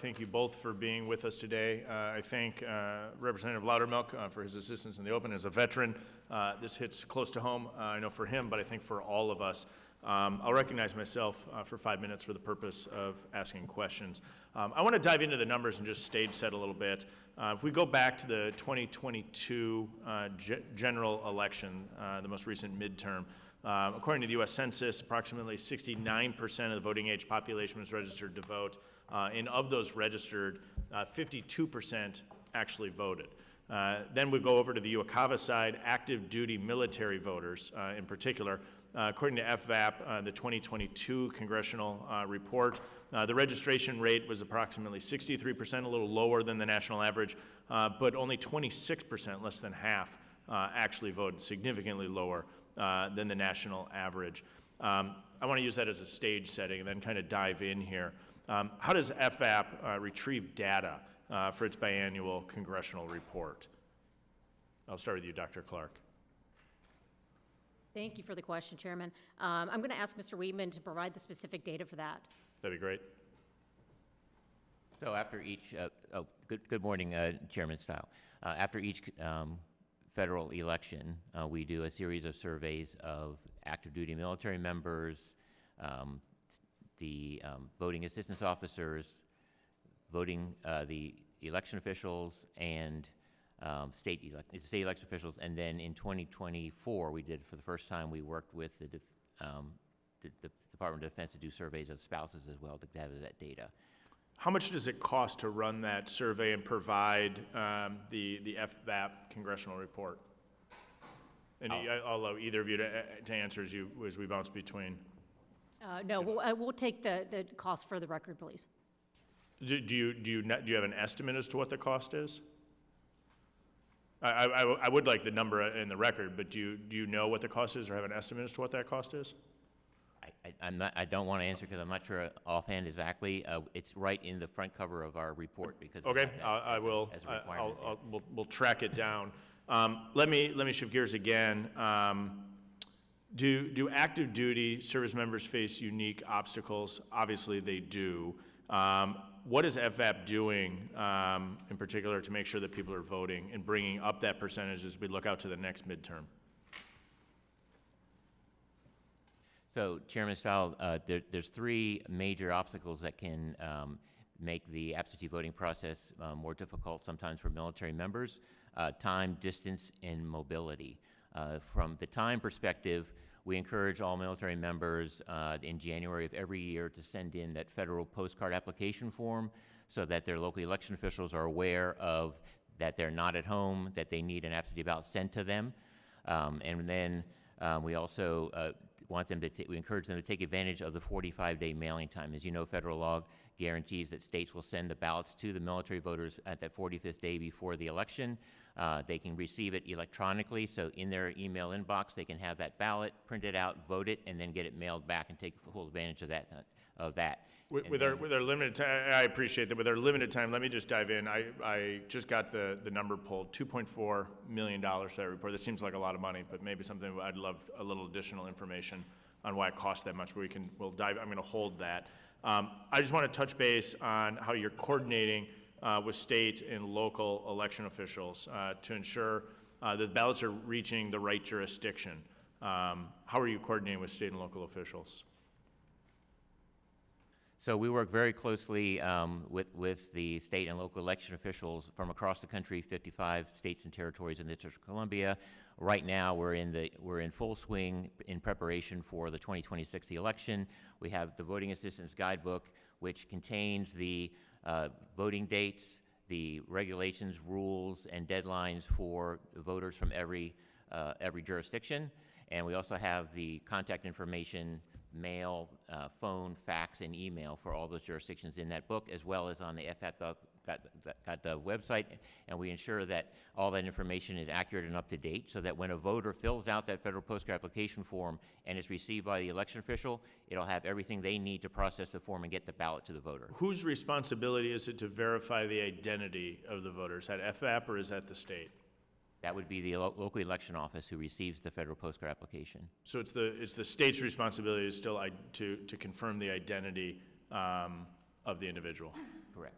Thank you both for being with us today. I thank Representative Loudermilk for his assistance in the open. As a veteran, this hits close to home, I know for him, but I think for all of us. I'll recognize myself for 5 minutes for the purpose of asking questions. I want to dive into the numbers and just stage set a little bit. If we go back to the 2022 general election, the most recent midterm, according to the U.S. Census, approximately 69% of the voting age population was registered to vote. And of those registered, 52% actually voted. Then we go over to the UOCAVA side, active duty military voters in particular. According to FVAP, the 2022 congressional report, the registration rate was approximately 63%, a little lower than the national average, but only 26%, less than half, actually voted, significantly lower than the national average. I want to use that as a stage setting and then kind of dive in here. How does FVAP retrieve data for its biannual congressional report? I'll start with you, Dr. Clark. Thank you for the question, Chairman. I'm going to ask Mr. Wheatman to provide the specific data for that. That'd be great. So after each, good morning, Chairman Steil. After each federal election, we do a series of surveys of active duty military members, the voting assistance officers, the election officials, and state election officials. And then in 2024, we did, for the first time, we worked with the Department of Defense to do surveys of spouses as well to gather that data. How much does it cost to run that survey and provide the FVAP congressional report? And I'll allow either of you to answer as we bounce between. No, we'll take the cost for the record, please. Do you have an estimate as to what the cost is? I would like the number in the record, but do you know what the cost is or have an estimate as to what that cost is? I don't want to answer because I'm not sure offhand exactly. It's right in the front cover of our report because okay, we'll track it down. Let me shift gears again. Do active duty service members face unique obstacles? Obviously they do. What is FVAP doing in particular to make sure that people are voting and bringing up that percentage as we look out to the next midterm? So, Chairman Steil, there's three major obstacles that can make the absentee voting process more difficult sometimes for military members: time, distance, and mobility. From the time perspective, we encourage all military members in January of every year to send in that federal postcard application form so that their local election officials are aware of that they're not at home, that they need an absentee ballot sent to them. And then we also we encourage them to take advantage of the 45-day mailing time. As you know, federal law guarantees that states will send the ballots to the military voters at that 45th day before the election. They can receive it electronically, so in their email inbox they can have that ballot, print it out, vote it, and then get it mailed back and take full advantage of that. With our limited time, I appreciate that. With our limited time, let me just dive in. I just got the number pulled, $2.4 million for that report. This seems like a lot of money, but maybe something I'd love a little additional information on why it costs that much, but we'll dive. I'm going to hold that. I just want to touch base on how you're coordinating with state and local election officials to ensure that the ballots are reaching the right jurisdiction. How are you coordinating with state and local officials? So we work very closely with the state and local election officials from across the country, 55 states and territories in the District of Columbia. Right now, we're in full swing in preparation for the 2026 election. We have the Voting Assistance Guidebook, which contains the voting dates, the regulations, rules, and deadlines for voters from every jurisdiction. And we also have the contact information, mail, phone, fax, and email for all those jurisdictions in that book, as well as on the FVAP website. And we ensure that all that information is accurate and up to date so that when a voter fills out that federal postcard application form and is received by the election official, it'll have everything they need to process the form and get the ballot to the voter. Whose responsibility is it to verify the identity of the voters? Is that FVAP or is that the state? That would be the local election office who receives the federal postcard application. So it's the state's responsibility still to confirm the identity of the individual? Correct.